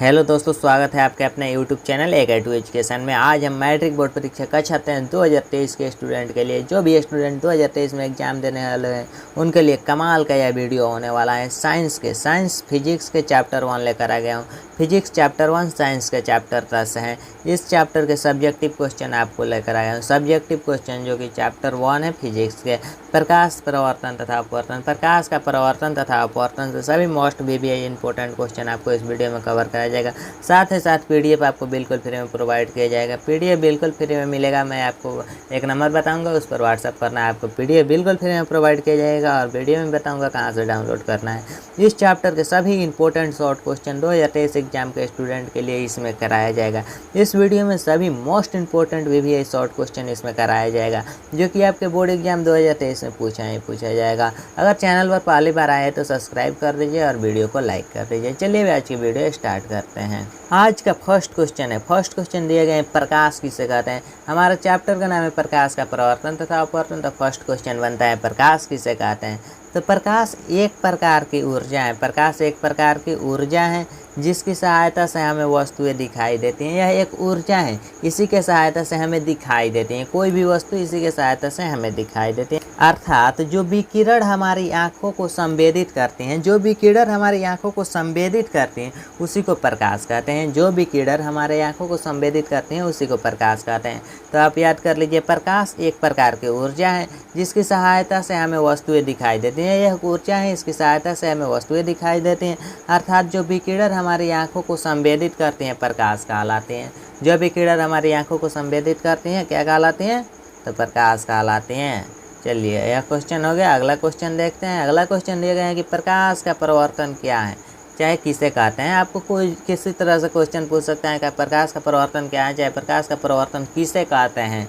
Hello दोस्तों, स्वागत है आपके अपने यूट्यूब चैनल AK2 एजुकेशन में। आज हम मैट्रिक बोर्ड परीक्षा कक्षा 10 2023 के स्टूडेंट के लिए, जो भी स्टूडेंट 2023 में एग्जाम देने वाले हैं उनके लिए कमाल का यह वीडियो होने वाला है। साइंस फिजिक्स के चैप्टर 1 लेकर आ गया हूँ। फिजिक्स चैप्टर 1, साइंस के चैप्टर 10 हैं। इस चैप्टर के सब्जेक्टिव क्वेश्चन आपको लेकर आया हूँ। सब्जेक्टिव क्वेश्चन जो कि चैप्टर 1 है फिजिक्स के, प्रकाश प्रवर्तन तथा अपवर्तन, प्रकाश का प्रवर्तन तथा अपवर्तन से सभी मोस्ट VBI इंपॉर्टेंट क्वेश्चन आपको इस वीडियो में कवर कराया जाएगा। साथ ही साथ PDF आपको बिल्कुल फ्री में प्रोवाइड किया जाएगा। PDF बिल्कुल फ्री में मिलेगा। मैं आपको एक नंबर बताऊंगा, उस पर व्हाट्सअप करना है। आपको PDF बिल्कुल फ्री में प्रोवाइड किया जाएगा और वीडियो में बताऊंगा कहाँ से डाउनलोड करना है। इस चैप्टर के सभी इंपॉर्टेंट शॉर्ट क्वेश्चन 2023 एग्जाम के स्टूडेंट के लिए इसमें कराया जाएगा। इस वीडियो में सभी most important VBI short question इसमें कराया जाएगा, जो कि आपके बोर्ड एग्जाम 2023 में पूछा जाएगा। अगर चैनल पर पहली बार आए तो सब्सक्राइब कर दीजिए और वीडियो को लाइक कर दीजिए। चलिए आज की वीडियो स्टार्ट करते हैं। आज का फर्स्ट क्वेश्चन है। फर्स्ट क्वेश्चन दिए गए प्रकाश किसे कहते हैं। हमारा चैप्टर का नाम है प्रकाश का प्रवर्तन तथा अपवर्तन। तो फर्स्ट क्वेश्चन बनता है प्रकाश किसे कहते हैं। तो प्रकाश एक प्रकार की ऊर्जा है। प्रकाश एक प्रकार की ऊर्जा है जिसकी सहायता से हमें वस्तुएं दिखाई देती हैं। यह एक ऊर्जा है, इसी के सहायता से हमें दिखाई देती हैं। कोई भी वस्तु इसी के सहायता से हमें दिखाई देती है। अर्थात जो विकिरण हमारी आंखों को संवेदित करती हैं, जो विकिरण हमारी आंखों को संवेदित करती हैं उसी को प्रकाश कहते हैं। जो विकिरण हमारे आंखों को संवेदित करती हैं उसी को प्रकाश कहते हैं। तो आप याद कर लीजिए, प्रकाश एक प्रकार की ऊर्जा है जिसकी सहायता से हमें वस्तुएं दिखाई देती हैं। यह ऊर्जा है, इसकी सहायता से हमें वस्तुएं दिखाई देती हैं। अर्थात जो विकिरण हमारी आंखों को संवेदित करती हैं प्रकाश कहलाते हैं। जो विकिरण हमारी आंखों को संवेदित करती हैं क्या कहलाती हैं? तो प्रकाश कहलाती हैं। चलिए, यह क्वेश्चन हो गया। अगला क्वेश्चन देखते हैं। अगला क्वेश्चन दिया गया है कि प्रकाश का प्रवर्तन क्या है, चाहे किसे कहते हैं। आपको कोई किसी तरह से क्वेश्चन पूछ सकता है कि प्रकाश का प्रवर्तन क्या है, चाहे प्रकाश का प्रवर्तन किसे कहते हैं,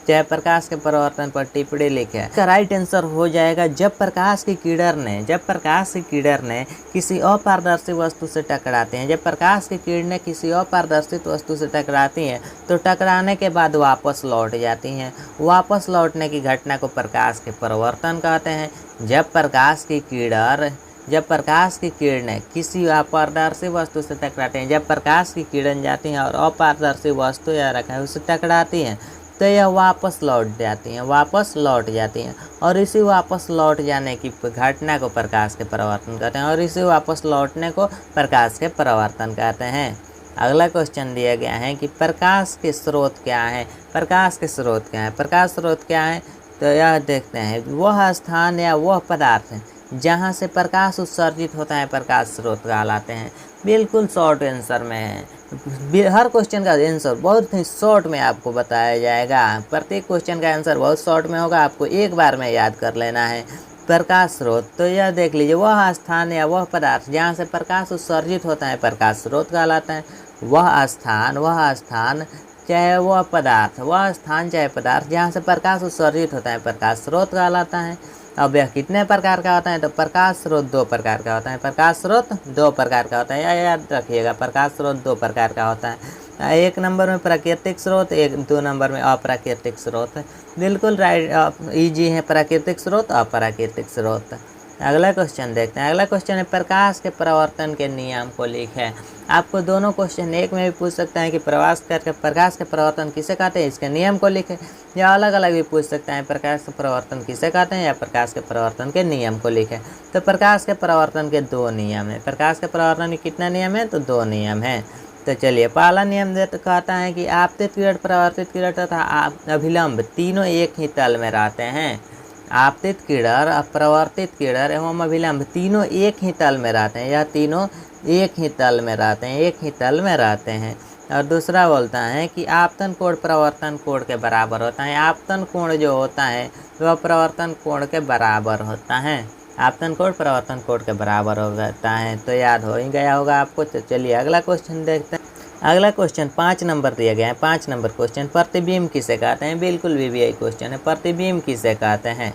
चाहे प्रकाश के प्रवर्तन पर टिप्पणी लिखे। इसका राइट आंसर हो जाएगा जब प्रकाश की किरण किसी अपारदर्शी वस्तु से टकराते हैं। जब प्रकाश की किरणें किसी अपारदर्शित वस्तु से टकराती हैं तो टकराने के बाद वापस लौट जाती हैं। वापस लौटने की घटना को प्रकाश के प्रवर्तन कहते हैं। जब प्रकाश की किरणें किसी अपारदर्शी वस्तु से टकराते हैं, जब प्रकाश की किरण जाती हैं और अपारदर्शी वस्तु या रखा है उससे टकराती हैं तो यह वापस लौट जाती हैं और इसी वापस लौट जाने की घटना को प्रकाश के प्रवर्तन कहते हैं। और इसी वापस लौटने को प्रकाश के प्रवर्तन कहते हैं। अगला क्वेश्चन दिया गया है कि प्रकाश के स्रोत क्या है। प्रकाश स्रोत क्या है? तो यह देखते हैं, वह स्थान या वह पदार्थ है जहाँ से प्रकाश उत्सर्जित होता है प्रकाश स्रोत कहलाते हैं। बिल्कुल शॉर्ट आंसर में है। हर क्वेश्चन का आंसर बहुत ही शॉर्ट में आपको बताया जाएगा। प्रत्येक क्वेश्चन का आंसर बहुत शॉर्ट में होगा, आपको एक बार में याद कर लेना है। प्रकाश स्रोत, तो यह देख लीजिए, वह स्थान या वह पदार्थ जहाँ से प्रकाश उत्सर्जित होता है प्रकाश स्रोत कहलाता है। वह स्थान चाहे वह पदार्थ जहाँ से प्रकाश उत्सर्जित होता है प्रकाश स्रोत कहलाता है। अब यह कितने प्रकार का होता है? तो प्रकाश स्रोत 2 प्रकार का होता है। प्रकाश स्रोत 2 प्रकार का होता है, याद रखिएगा। प्रकाश स्रोत 2 प्रकार का होता है। 1 नंबर में प्राकृतिक स्रोत, 2 नंबर में अप्राकृतिक स्रोत। बिल्कुल राइट, इजी है। प्राकृतिक स्रोत, अप्राकृतिक स्रोत। अगला क्वेश्चन देखते हैं। अगला क्वेश्चन है प्रकाश के प्रवर्तन के नियम को लिखें। आपको दोनों क्वेश्चन एक में भी पूछ सकता है कि प्रकाश के प्रवर्तन किसे कहते हैं, इसके नियम को लिखें। या अलग अलग भी पूछ सकता है प्रकाश के प्रवर्तन किसे कहते हैं या प्रकाश के प्रवर्तन के नियम को लिखें। तो प्रकाश के प्रवर्तन के 2 नियम है। प्रकाश के प्रवर्तन के कितने नियम है? तो 2 नियम है। तो चलिए, पहला नियम कहता है कि आपतित किरण, परावर्तित किरण तथा अभिलंब तीनों एक ही तल में रहते हैं। आपतित किरण, अपरावर्तित किरण एवं अभिलंब तीनों एक ही तल में रहते हैं। यह तीनों एक ही तल में रहते हैं। और दूसरा बोलता है कि आपतन कोण प्रवर्तन कोण के बराबर होता है। आपतन कोण जो होता है वह प्रवर्तन कोण के बराबर होता है। आपतन कोण प्रवर्तन कोण के बराबर होता है। तो याद हो ही गया होगा आपको। तो चलिए अगला क्वेश्चन देखते हैं। अगला क्वेश्चन 5 नंबर दिया गया है। 5 नंबर क्वेश्चन, प्रतिबिंब किसे कहते हैं। बिल्कुल VBI क्वेश्चन है। प्रतिबिंब किसे कहते हैं?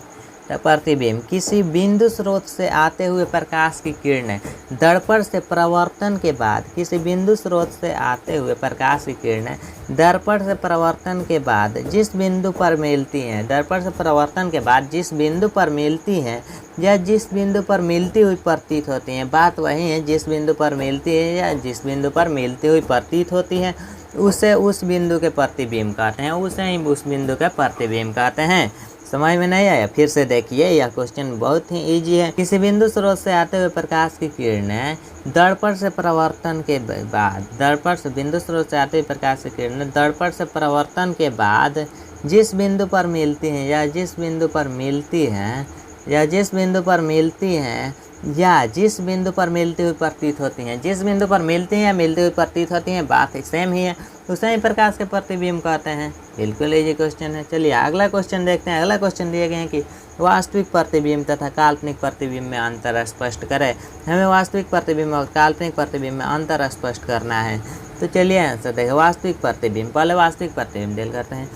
तो प्रतिबिंब किसी बिंदु स्रोत से आते हुए प्रकाश की किरणें दर्पण से परावर्तन के बाद, किसी बिंदु स्रोत से आते हुए प्रकाश की किरणें दर्पण से परावर्तन के बाद जिस बिंदु पर मिलती हैं, दर्पण से परावर्तन के बाद जिस बिंदु पर मिलती हैं या जिस बिंदु पर मिलती हुई प्रतीत होती हैं, बात वही है, जिस बिंदु पर मिलती है या जिस बिंदु पर मिलती हुई प्रतीत होती है उसे उस बिंदु के प्रतिबिंब कहते हैं, उसे ही उस बिंदु के प्रतिबिंब कहते हैं। समझ में नहीं आया? फिर से देखिए, यह क्वेश्चन बहुत ही इजी है। किसी बिंदु स्रोत से आते हुए प्रकाश की किरणें दर्पण से परावर्तन के बाद, दर्पण से बिंदु स्रोत से आते हुए प्रकाश की किरणें दर्पण से परावर्तन के बाद जिस बिंदु पर मिलती हैं या जिस बिंदु पर मिलती हैं या जिस बिंदु पर मिलती हैं या जिस बिंदु पर मिलती हुई प्रतीत होती हैं, जिस बिंदु पर मिलती हैं या मिलती हुई प्रतीत होती हैं, बात सेम ही है, उसे ही प्रकाश के प्रतिबिंब कहते हैं। बिल्कुल इजी क्वेश्चन है। चलिए अगला क्वेश्चन देखते हैं। अगला क्वेश्चन दिए गए हैं कि वास्तविक प्रतिबिंब तथा काल्पनिक प्रतिबिंब में अंतर स्पष्ट करें। हमें वास्तविक प्रतिबिंब और काल्पनिक प्रतिबिंब में अंतर स्पष्ट करना है। तो चलिए आंसर देखें। वास्तविक प्रतिबिंब, पहले वास्तविक प्रतिबिंब डील करते हैं।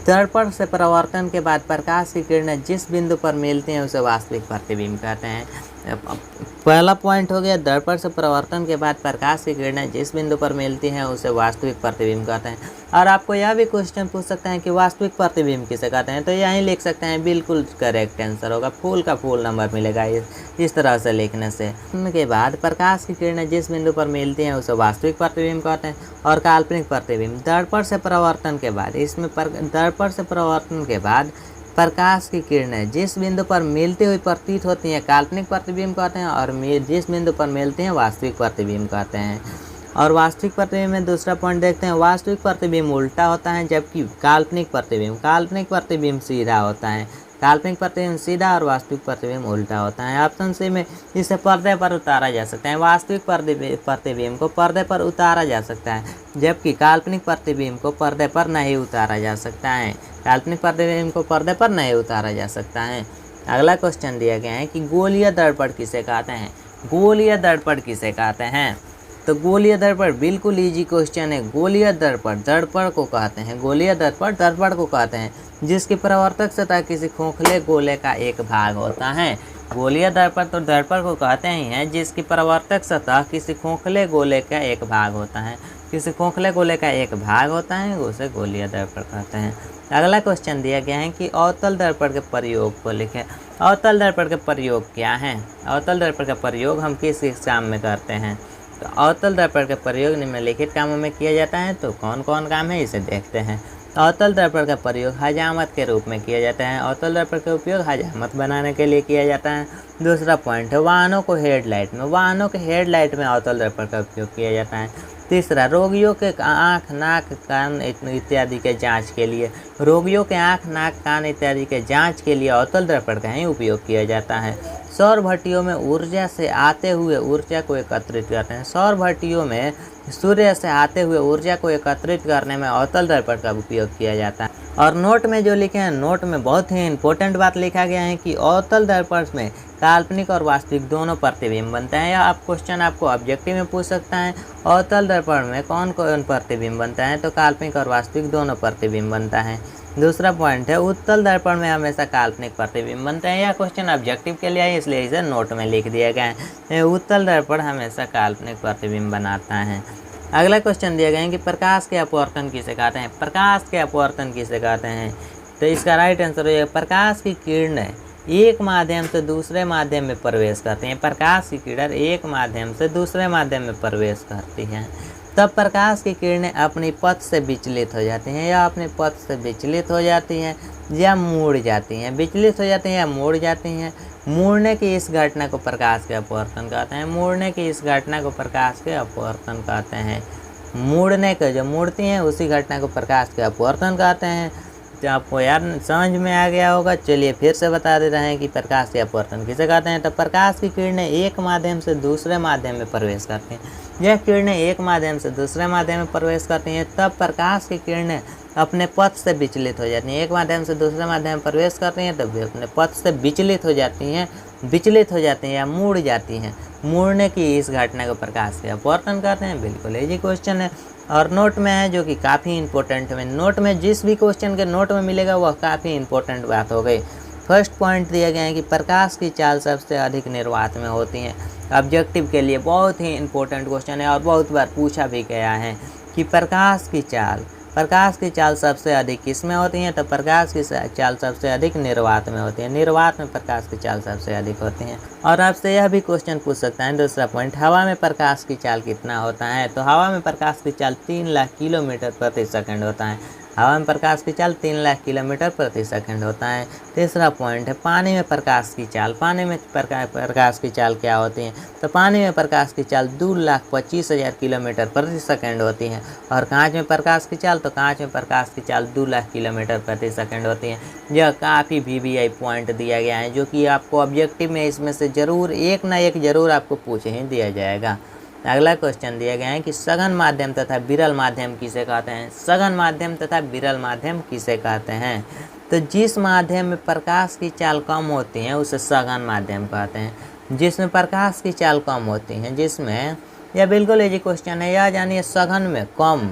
दर्पण से परावर्तन के बाद प्रकाश की किरणें जिस बिंदु पर मिलती हैं उसे वास्तविक प्रतिबिंब कहते हैं। पहला पॉइंट हो गया, दर्पण से परावर्तन के बाद प्रकाश की किरणें जिस बिंदु पर मिलती हैं उसे वास्तविक प्रतिबिंब कहते हैं। और आपको यह भी क्वेश्चन पूछ सकते हैं कि वास्तविक प्रतिबिंब किसे कहते हैं, तो यहीं लिख सकते हैं, बिल्कुल करेक्ट आंसर होगा, फुल का फुल नंबर मिलेगा इस तरह से लिखने से। के बाद प्रकाश की किरणें जिस बिंदु पर मिलती हैं उसे वास्तविक प्रतिबिंब कहते हैं। और काल्पनिक प्रतिबिंब दर्पण से परावर्तन के बाद, इसमें दर्पण से परावर्तन के बाद प्रकाश की किरणें जिस बिंदु पर मिलती हुई प्रतीत होती हैं काल्पनिक प्रतिबिंब कहते हैं, और जिस बिंदु पर मिलती हैं वास्तविक प्रतिबिंब कहते हैं। और वास्तविक प्रतिबिंब में दूसरा पॉइंट देखते हैं। वास्तविक प्रतिबिंब उल्टा होता है जबकि काल्पनिक प्रतिबिंब सीधा होता है। काल्पनिक प्रतिबिंब सीधा और वास्तविक प्रतिबिंब उल्टा होता है। ऑप्शन सी में इसे पर्दे पर उतारा जा सकता है। वास्तविक प्रतिबिंब को पर्दे पर उतारा जा सकता है जबकि काल्पनिक प्रतिबिंब को पर्दे पर नहीं उतारा जा सकता है। काल्पनिक प्रतिबिंब को पर्दे पर नहीं उतारा जा सकता है। अगला क्वेश्चन दिया गया है कि गोलीय दर्पण किसे कहते हैं। गोलीय दर्पण किसे कहते हैं, तो गोलीय दर्पण बिल्कुल इजी क्वेश्चन है। गोलीय दर्पण दर्पण को कहते हैं, गोलीय दर्पण दर्पण को कहते हैं जिसकी परावर्तक सतह किसी खोखले गोले का एक भाग होता है। गोलीय दर्पण तो दर्पण को कहते ही हैं जिसकी परावर्तक सतह किसी खोखले गोले का एक भाग होता है। किसी खोखले गोले का एक भाग होता है उसे गोलीय दर्पण कहते हैं। अगला क्वेश्चन दिया गया है कि अवतल दर्पण के प्रयोग को लिखें। अवतल दर्पण के प्रयोग क्या हैं। अवतल दर्पण का प्रयोग हम किस काम में करते हैं, तो अवतल दर्पण का प्रयोग निम्नलिखित कामों में किया जाता है। तो कौन कौन काम है इसे देखते हैं। अवतल दर्पण का प्रयोग हजामत के रूप में किया जाता है। अवतल दर्पण का उपयोग हजामत बनाने के लिए किया जाता है। दूसरा पॉइंट है वाहनों को हेडलाइट में, वाहनों के हेडलाइट में अवतल दर्पण का उपयोग किया जाता है। तीसरा रोगियों के आँख नाक कान इत्यादि के जांच के लिए, रोगियों के आँख नाक कान इत्यादि के जांच के लिए अवतल दर्पण का ही उपयोग किया जाता है। सौर भट्टियों में ऊर्जा से आते हुए ऊर्जा को एकत्रित करते हैं। सौर भट्टियों में सूर्य से आते हुए ऊर्जा को एकत्रित करने में अवतल दर्पण का उपयोग किया जाता है। और नोट में जो लिखे हैं, नोट में बहुत ही इंपॉर्टेंट बात लिखा गया है कि अवतल दर्पण में काल्पनिक और वास्तविक दोनों प्रतिबिंब बनते हैं। या आप क्वेश्चन आपको ऑब्जेक्टिव में पूछ सकता है अवतल दर्पण में कौन कौन प्रतिबिंब बनता है, तो काल्पनिक और वास्तविक दोनों प्रतिबिंब बनता है। दूसरा पॉइंट है उत्तल दर्पण में हमेशा काल्पनिक प्रतिबिंब बनते हैं। यह क्वेश्चन ऑब्जेक्टिव के लिए है इसलिए इसे नोट में लिख दिया गया है। उत्तल दर्पण हमेशा काल्पनिक प्रतिबिंब बनाता है। अगला क्वेश्चन दिया गया है कि प्रकाश के अपवर्तन किसे कहते हैं। प्रकाश के अपवर्तन किसे कहते हैं, तो इसका राइट आंसर है प्रकाश की किरणें एक माध्यम से दूसरे माध्यम में प्रवेश करती हैं। प्रकाश की किरण एक माध्यम से दूसरे माध्यम में प्रवेश करती हैं तब प्रकाश की किरणें अपनी पथ से विचलित हो जाती हैं या अपने पथ से विचलित हो जाती हैं या मुड़ जाती हैं। विचलित हो जाती हैं या मुड़ जाती हैं। मुड़ने की इस घटना को प्रकाश के अपवर्तन कहते हैं। मुड़ने की इस घटना को प्रकाश के अपवर्तन कहते हैं। मुड़ने के जो मुड़ती हैं उसी घटना को प्रकाश के अपवर्तन कहते हैं। तो आपको यार समझ में आ गया होगा। चलिए फिर से बता दे रहे हैं कि प्रकाश के अपवर्तन किसे कहते हैं। तो प्रकाश की किरणें एक माध्यम से दूसरे माध्यम में प्रवेश करती हैं। यह किरणें एक माध्यम से दूसरे माध्यम में प्रवेश करती हैं तब प्रकाश की किरणें अपने पथ से विचलित हो जाती हैं। एक माध्यम से दूसरे माध्यम में प्रवेश करती हैं तब अपने पथ से विचलित हो जाती हैं या मुड़ जाती हैं। मुड़ने की इस घटना को प्रकाश के अपवर्तन कहते हैं। बिल्कुल इजी क्वेश्चन है और नोट में है जो कि काफ़ी इंपॉर्टेंट है। नोट में जिस भी क्वेश्चन के नोट में मिलेगा वह काफ़ी इंपॉर्टेंट बात हो गई। फर्स्ट पॉइंट दिया गया है कि प्रकाश की चाल सबसे अधिक निर्वात में होती हैं। ऑब्जेक्टिव के लिए बहुत ही इंपॉर्टेंट क्वेश्चन है और बहुत बार पूछा भी गया है कि प्रकाश की चाल सबसे अधिक किस में होती है, तो प्रकाश की चाल सबसे अधिक निर्वात में होती है। निर्वात में प्रकाश की चाल सबसे अधिक होती है। और आपसे यह भी क्वेश्चन पूछ सकता है, दूसरा पॉइंट, हवा में प्रकाश की चाल कितना होता है, तो हवा में प्रकाश की चाल 3 लाख किलोमीटर प्रति सेकंड होता है। हवा में प्रकाश की चाल 3 लाख किलोमीटर प्रति सेकंड होता है। तीसरा पॉइंट है पानी में प्रकाश की चाल। पानी में प्रकाश की चाल क्या होती है, तो पानी में प्रकाश की चाल 2,25,000 किलोमीटर प्रति सेकंड होती है। और कांच में प्रकाश की चाल, तो कांच में प्रकाश की चाल 2 लाख किलोमीटर प्रति सेकंड होती है। यह काफ़ी VVI पॉइंट दिया गया है जो कि आपको ऑब्जेक्टिव में इसमें से ज़रूर एक ना एक ज़रूर आपको पूछ ही दिया जाएगा। अगला क्वेश्चन दिया गया है कि सघन माध्यम तथा विरल माध्यम किसे कहते हैं। सघन माध्यम तथा विरल माध्यम किसे कहते हैं, तो जिस माध्यम में प्रकाश की चाल कम होती है उसे सघन माध्यम कहते हैं। जिसमें प्रकाश की चाल कम होती है, जिसमें, यह बिल्कुल इजी क्वेश्चन है, यह जानिए सघन में कम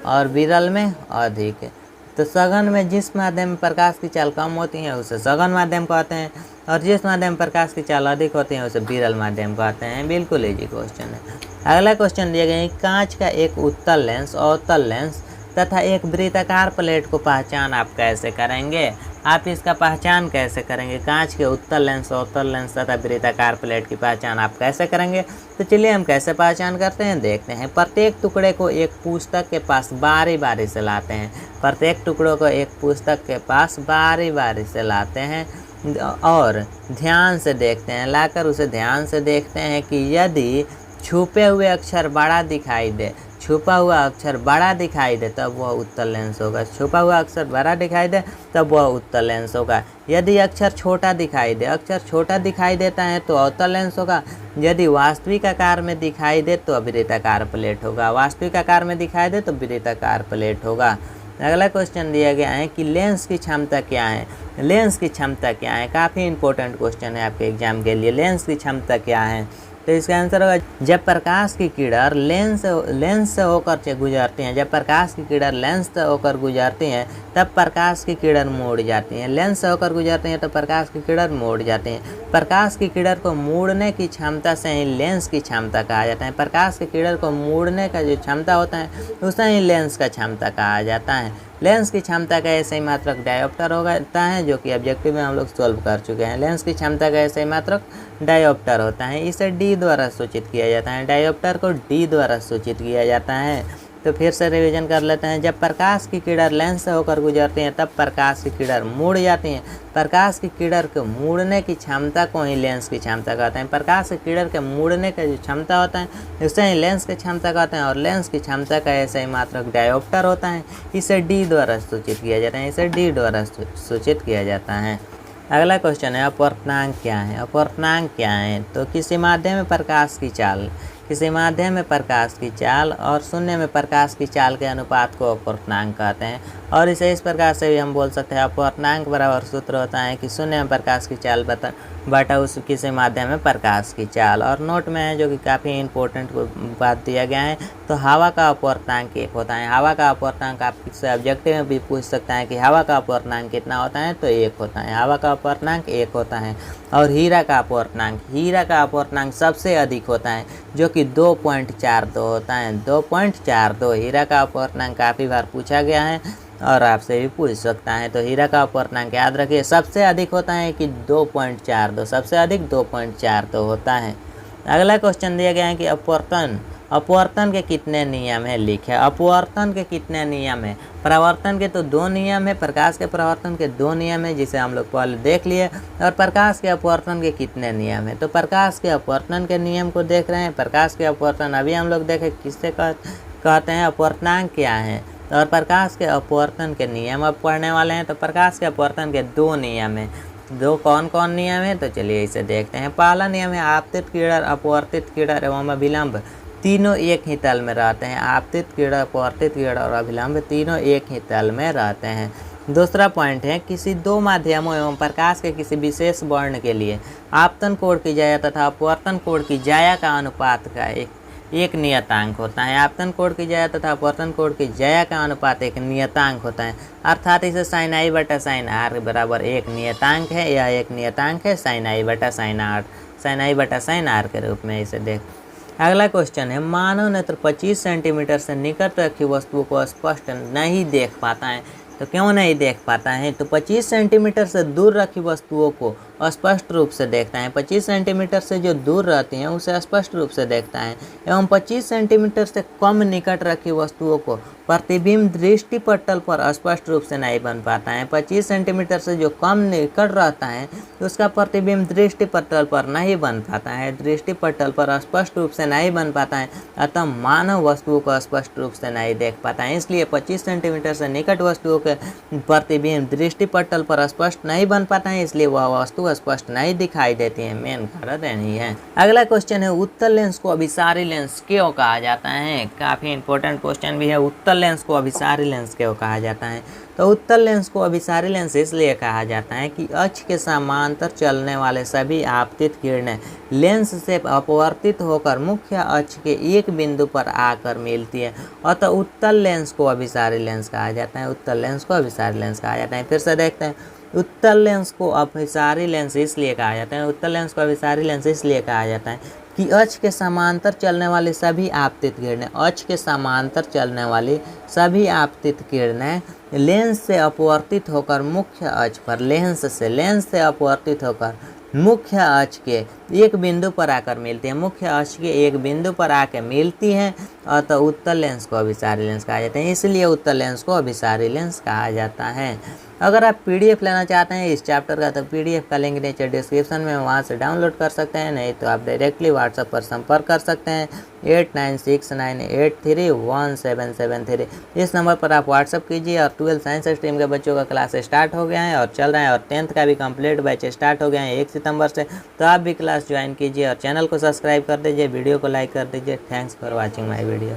और विरल में अधिक। तो सघन में जिस माध्यम में प्रकाश की चाल कम होती है उसे सघन माध्यम कहते हैं और जिस माध्यम में प्रकाश की चाल अधिक होती है उसे विरल माध्यम कहते हैं। बिल्कुल इजी क्वेश्चन है। अगला क्वेश्चन दिया गया है कांच का एक उत्तल लेंस, अवतल लेंस तथा एक वृत्ताकार प्लेट को पहचान आप कैसे करेंगे। आप इसका पहचान कैसे करेंगे, कांच के उत्तल लेंस, अवतल लेंस तथा वृत्ताकार प्लेट की पहचान आप कैसे करेंगे, तो चलिए हम कैसे पहचान करते हैं देखते हैं। प्रत्येक टुकड़े को एक पुस्तक के पास बारी बारी से लाते हैं। प्रत्येक टुकड़ों को एक पुस्तक के पास बारी बारी से लाते हैं और ध्यान से देखते हैं। लाकर उसे ध्यान से देखते हैं कि यदि छुपे हुए अक्षर बड़ा दिखाई दे, छुपा हुआ अक्षर बड़ा दिखाई दे तब वह उत्तल लेंस होगा। छुपा हुआ अक्षर बड़ा दिखाई दे तब वह उत्तल लेंस होगा। यदि अक्षर छोटा दिखाई दे, अक्षर छोटा दिखाई देता है तो अवतल लेंस होगा। यदि वास्तविक आकार में दिखाई दे तो वृत्ताकार प्लेट होगा। वास्तविक आकार में दिखाई दे तो वृत्ताकार प्लेट होगा। अगला क्वेश्चन दिया गया है कि लेंस की क्षमता क्या है। लेंस की क्षमता क्या है, काफ़ी इंपॉर्टेंट क्वेश्चन है आपके एग्जाम के लिए। लेंस की क्षमता क्या है, तो इसका आंसर होगा जब प्रकाश की किरण लेंस से होकर गुजरती हैं। जब प्रकाश की किरण लेंस से होकर गुजरती हैं तब प्रकाश की किरण मुड़ जाती हैं। लेंस से होकर गुजरती हैं तो प्रकाश की किरण मुड़ जाती हैं। प्रकाश की किरण को मुड़ने की क्षमता से ही लेंस की क्षमता कहा जाता है। प्रकाश की किरण को मुड़ने का जो क्षमता होता है उसे ही लेंस का क्षमता कहा जाता है। लेंस की क्षमता का ऐसे ही मात्रक डायोप्टर होता है, जो कि ऑब्जेक्टिव में हम लोग सॉल्व कर चुके हैं। लेंस की क्षमता का ऐसे ही मात्रक डायोप्टर होता है। इसे D द्वारा सूचित किया जाता है। डायोप्टर को D द्वारा सूचित किया जाता है। तो फिर से रिवीजन कर लेते हैं। जब प्रकाश की किरण लेंस से होकर गुजरती हैं तब प्रकाश की किरण मुड़ जाती हैं। प्रकाश की किरण के मुड़ने की क्षमता को ही लेंस की क्षमता कहते हैं। प्रकाश की किरण के मुड़ने का जो क्षमता होता है उसे ही लेंस की क्षमता कहते हैं और लेंस की क्षमता का ऐसा ही मात्रक डायोप्टर होता है। इसे D द्वारा सूचित किया जाता है। इसे D द्वारा सूचित किया जाता है। अगला क्वेश्चन है अपवर्तनांक क्या है। अपवर्तनांक क्या है, तो किसी माध्यम में प्रकाश की चाल, किसी माध्यम में प्रकाश की चाल और शून्य में प्रकाश की चाल के अनुपात को अपवर्तनांक कहते हैं। और इसे इस प्रकार से भी हम बोल सकते हैं अपवर्तनांक बराबर सूत्र होता है कि शून्य में प्रकाश की चाल बटा उस किसी माध्यम में प्रकाश की चाल। और नोट में है जो कि काफ़ी इंपॉर्टेंट बात दिया गया है, तो हवा का अपवर्तनांक 1 होता है। हवा का अपवर्तनांक आप किसी ऑब्जेक्टिव में भी पूछ सकता है कि हवा का अपवर्तनांक कितना होता है, तो 1 होता है। हवा का अपवर्तनांक 1 होता है। और हीरा का अपवर्तनांक सबसे अधिक होता है जो कि 2.42 होता है। 2.42 हीरा का अपवर्तनांक काफ़ी बार पूछा गया है और आपसे भी पूछ सकता है। तो हीरा का अपवर्तनांक याद रखिए सबसे अधिक होता है कि 2.42, सबसे अधिक 2.42 होता है। अगला क्वेश्चन दिया गया है कि अपवर्तन के कितने नियम है, लिखे। अपवर्तन के कितने नियम है, परावर्तन के तो 2 नियम है, प्रकाश के परावर्तन के 2 नियम है जिसे हम लोग पहले देख लिए। और प्रकाश के अपवर्तन के कितने नियम है, तो प्रकाश के अपवर्तन के नियम को देख रहे हैं। प्रकाश के अपवर्तन अभी हम लोग देखें किससे कहते हैं, अपवर्तनांक क्या है। और प्रकाश के अपवर्तन के नियम अब पढ़ने वाले हैं। तो प्रकाश के अपवर्तन के 2 नियम है। 2 कौन कौन नियम है, तो चलिए इसे देखते हैं। पहला नियम है आपतित किरण, अपवर्तित किरण एवं अभिलंब तीनों एक ही तल में रहते हैं। आपतित किरण, अपवर्तित किरण और अभिलंब तीनों एक ही तल में रहते हैं। दूसरा पॉइंट है किसी 2 माध्यमों एवं प्रकाश के किसी विशेष वर्ण के लिए आपतन कोण की जाया तथा अपवर्तन कोण की जाया का अनुपात का एक नियतांक होता है। आपतन कोण की ज्या तथा अपवर्तन कोण की ज्या का अनुपात एक नियतांक होता है, अर्थात इसे साइन आई बटा साइन आर बराबर एक नियतांक है। यह एक नियतांक है साइन आई बटा साइन आर, साइन आई बटा साइन आर के रूप में इसे देख। अगला क्वेश्चन है, मानव नेत्र 25 सेंटीमीटर से निकट रखी वस्तुओं को स्पष्ट नहीं देख पाता है। तो क्यों नहीं देख पाता है? तो 25 सेंटीमीटर से दूर रखी वस्तुओं को स्पष्ट रूप से देखता है। 25 सेंटीमीटर से जो दूर रहती हैं उसे स्पष्ट रूप से देखता है, एवं 25 सेंटीमीटर से कम निकट रखी वस्तुओं को प्रतिबिंब दृष्टिपटल पर स्पष्ट रूप से नहीं बन पाता है। 25 सेंटीमीटर से जो कम निकट रहता है उसका प्रतिबिंब दृष्टिपटल पर नहीं बन पाता है, दृष्टिपटल पर स्पष्ट रूप से नहीं बन पाता है, अतः मानव वस्तुओं को स्पष्ट रूप से नहीं देख पाता है। इसलिए 25 सेंटीमीटर से निकट वस्तुओं के प्रतिबिंब दृष्टिपटल पर स्पष्ट नहीं बन पाता है, इसलिए वह वस्तु स्पष्ट नहीं दिखाई देती है। मेन कारण यही है। अगला क्वेश्चन है, उत्तल लेंस को अभिसारी लेंस क्यों कहा जाता है? काफी इंपॉर्टेंट क्वेश्चन भी है। उत्तल लेंस को अभिसारी लेंस क्यों कहा जाता है? तो उत्तल लेंस को अभिसारी लेंस इसलिए कहा जाता है कि अक्ष के समांतर चलने वाले सभी आपतित किरणें लेंस से अपवर्तित होकर मुख्य अक्ष के एक बिंदु पर आकर मिलती है, अतः उत्तल लेंस को अभिसारी लेंस कहा जाता है। उत्तल लेंस को अभिसारी लेंस कहा जाता है। फिर से देखते हैं, उत्तल लेंस को अभिसारी लेंस इसलिए कहा जाता है, उत्तल लेंस को अभिसारी लेंस इसलिए कहा जाता है कि अक्ष के समांतर चलने वाली सभी आपतित किरणें, अक्ष के समांतर चलने वाली सभी आपतित किरणें लेंस से अपवर्तित होकर मुख्य अक्ष पर, लेंस से अपवर्तित होकर मुख्य अक्ष के एक बिंदु पर आकर मिलती है, मुख्य अक्ष के एक बिंदु पर आकर मिलती है, अतः उत्तल लेंस को अभिसारी लेंस कहा जाता है। इसलिए उत्तल लेंस को अभिसारी लेंस कहा जाता है। अगर आप पीडीएफ लेना चाहते हैं इस चैप्टर का तो पीडीएफ का लिंक नीचे डिस्क्रिप्शन में, वहां से डाउनलोड कर सकते हैं, नहीं तो आप डायरेक्टली व्हाट्सएप पर संपर्क कर सकते हैं 8969831773। इस नंबर पर आप व्हाट्सएप कीजिए। और 12 साइंस स्ट्रीम के बच्चों का क्लास स्टार्ट हो गया है और चल रहा है, और 10th का भी कंप्लीट बैच स्टार्ट हो गया है 1 सितंबर से, तो आप भी क्लास ज्वाइन कीजिए और चैनल को सब्सक्राइब कर दीजिए, वीडियो को लाइक कर दीजिए। Thanks for watching my video.